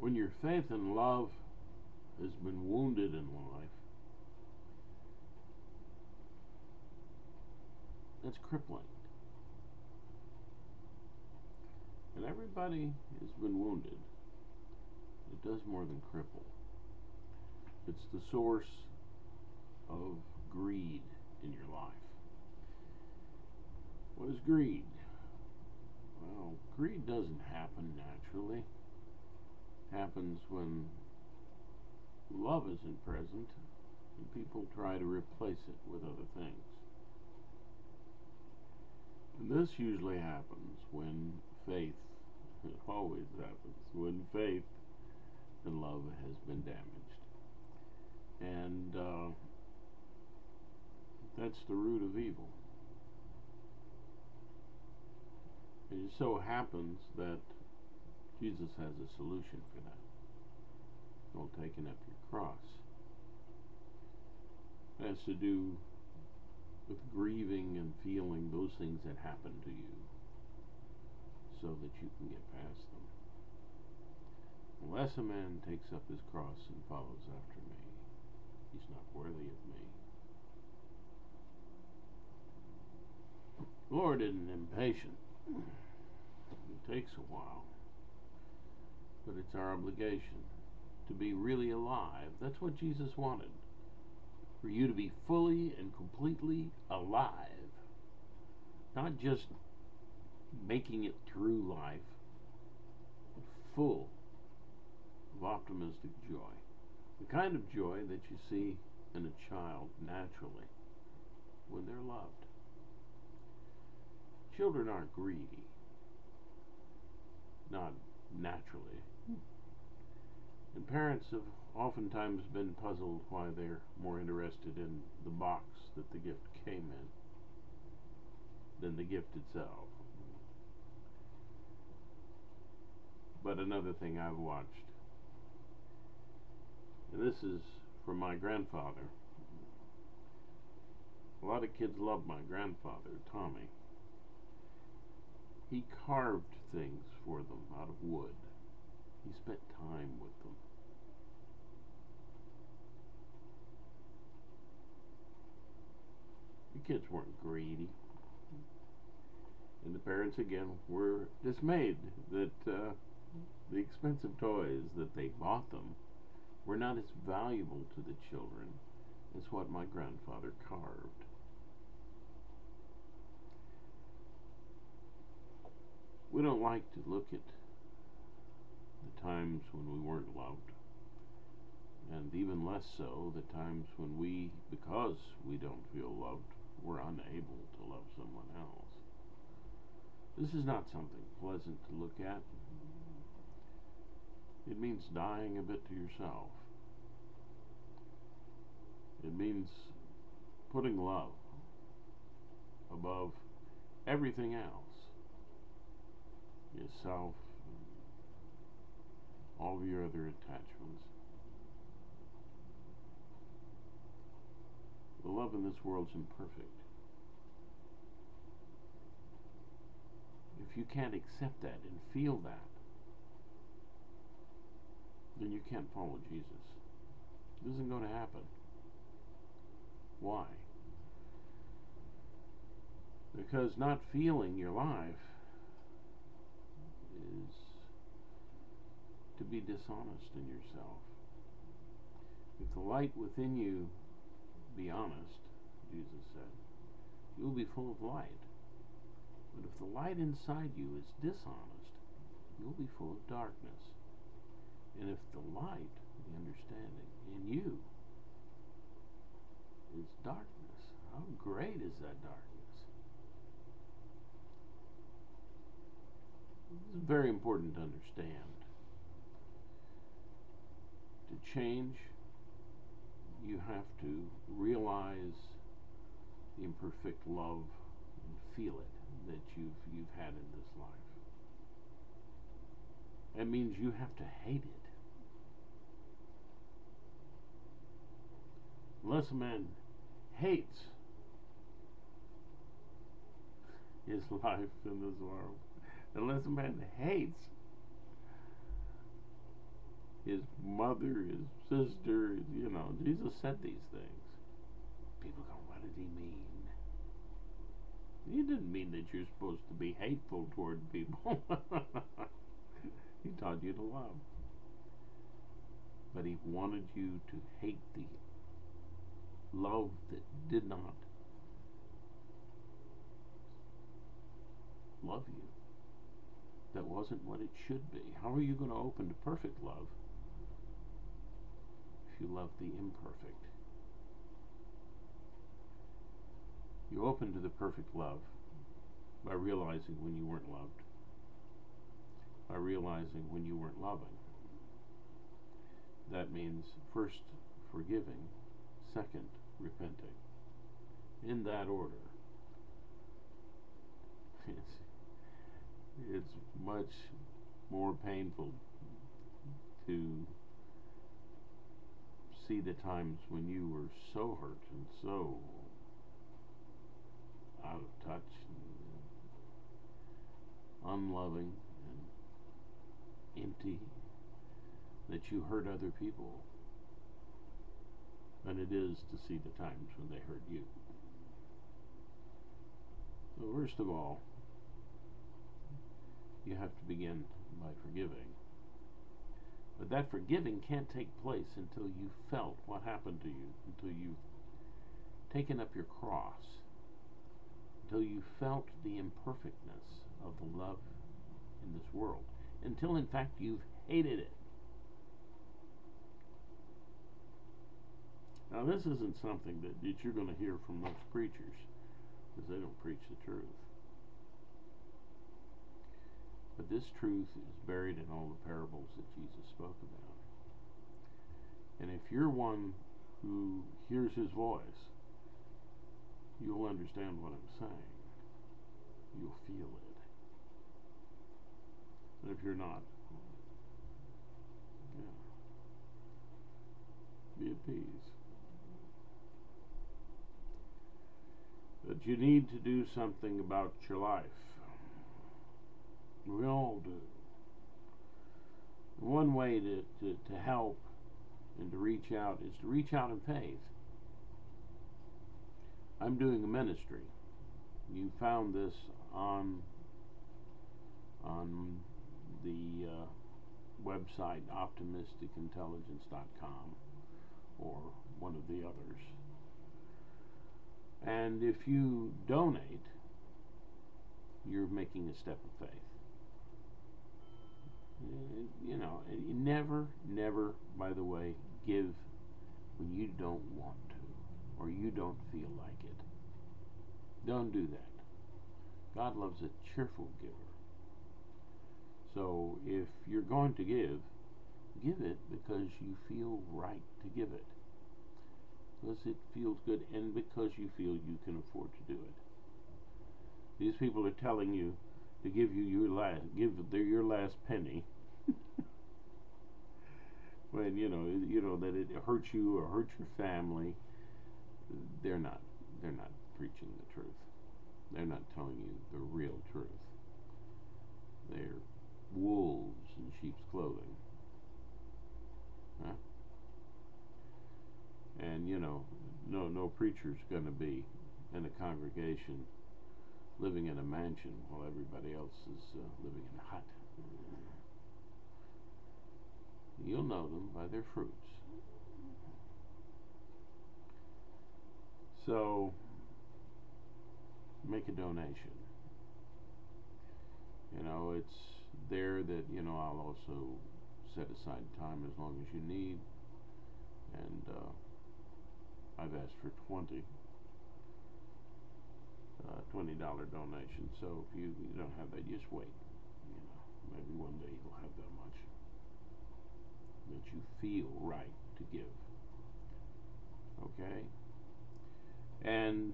When your faith and love has been wounded in life, that's crippling. And everybody has been wounded. It does more than cripple. It's the source of greed in your life. What is greed? Well, greed doesn't happen naturally. It happens when love isn't present and people try to replace it with other things. And this usually happens when faith, it always happens, when faith and love has been damaged. And that's the root of evil. It just so happens that Jesus has a solution for that. Well, taking up your cross. It has to do with grieving and feeling those things that happen to you so that you can get past them. Unless a man takes up his cross and follows after me, he's not worthy of me. The Lord isn't impatient. It takes a while. But it's our obligation to be really alive. That's what Jesus wanted. For you to be fully and completely alive. Not just making it through life, but full of optimistic joy. The kind of joy that you see in a child naturally when they're loved. Children aren't greedy. Not naturally. And parents have oftentimes been puzzled why they're more interested in the box that the gift came in than the gift itself. But another thing I've watched, and this is from my grandfather. A lot of kids love my grandfather, Tommy. He carved things for them out of wood. He spent time with them. The kids weren't greedy. And the parents, again, were dismayed that the expensive toys that they bought them were not as valuable to the children as what my grandfather carved. We don't like to look at the times when we weren't loved, and even less so the times when we, because we don't feel loved, we're unable to love someone else. This is not something pleasant to look at. It means dying a bit to yourself. It means putting love above everything else. Yourself, all of your other attachments. The love in this world's imperfect. If you can't accept that and feel that, then you can't follow Jesus. It isn't going to happen. Why? Because not feeling your life is to be dishonest in yourself. If the light within you be honest, Jesus said, you will be full of light. But if the light inside you is dishonest, you'll be full of darkness. And if the light, the understanding, in you is darkness, how great is that darkness? This is very important to understand. To change, you have to realize the imperfect love and feel it that you've had in this life. That means you have to hate it. Unless a man hates his life in this world, unless a man hates his mother, his sister, Jesus said these things. People go, what did he mean? He didn't mean that you're supposed to be hateful toward people. He taught you to love. But he wanted you to hate the love that did not love you. That wasn't what it should be. How are you going to open to perfect love if you love the imperfect? You open to the perfect love by realizing when you weren't loved, by realizing when you weren't loving. That means first forgiving, second repenting. In that order. It's much more painful to see the times when you were so hurt and so out of touch and unloving and empty that you hurt other people than it is to see the times when they hurt you. So first of all, you have to begin by forgiving. But that forgiving can't take place until you've felt what happened to you, until you've taken up your cross, until you felt the imperfectness of the love in this world, until in fact you've hated it. Now this isn't something that you're going to hear from most preachers, because they don't preach the truth. But this truth is buried in all the parables that Jesus spoke about. And if you're one who hears his voice, you'll understand what I'm saying. You'll feel it. And if you're not, be at peace. But you need to do something about your life. We all do. One way to help and to reach out is to reach out in faith. I'm doing a ministry. You found this on the website optimisticintelligence.com or one of the others. And if you donate, you're making a step of faith. Never, by the way, give when you don't want to or you don't feel like it. Don't do that. God loves a cheerful giver. So if you're going to give it because you feel right to give it. Because it feels good and because you feel you can afford to do it. These people are telling you to give your last penny when you know that it hurts you or hurts your family. They're not preaching the truth. They're not telling you the real truth. They're wolves in sheep's clothing. Huh? And no preacher's going to be in a congregation living in a mansion while everybody else is living in a hut. You'll know them by their fruits. So make a donation. It's there that I'll also set aside time as long as you need, and I've asked for $20 donation. So if you don't have that, just wait. Maybe one day you'll have that much that you feel right to give. Okay? And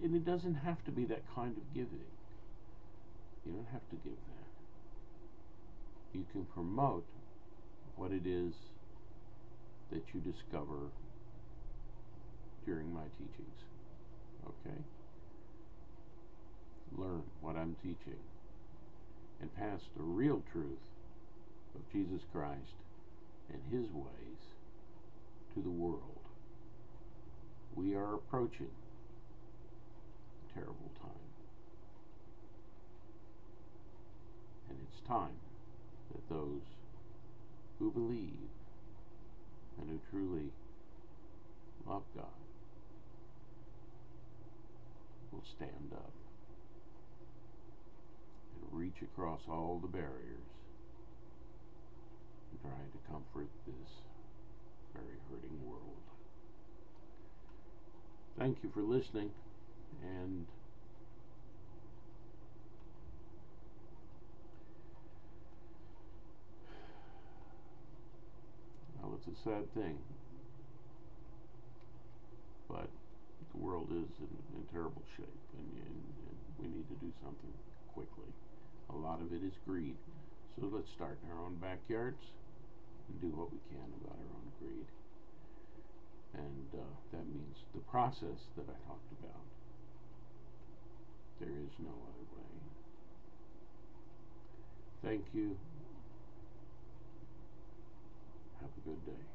it doesn't have to be that kind of giving. You don't have to give that. You can promote what it is that you discover during my teachings. Okay? Learn what I'm teaching and pass the real truth of Jesus Christ and His ways to the world. We are approaching a terrible time. And it's time that those who believe and who truly love God will stand up and reach across all the barriers and try to comfort this very hurting world. Thank you for listening, and well, it's a sad thing, but the world is in terrible shape, and we need to do something quickly. A lot of it is greed, so let's start in our own backyards and do what we can about our own greed. And that means the process that I talked about. There is no other way. Thank you. Have a good day.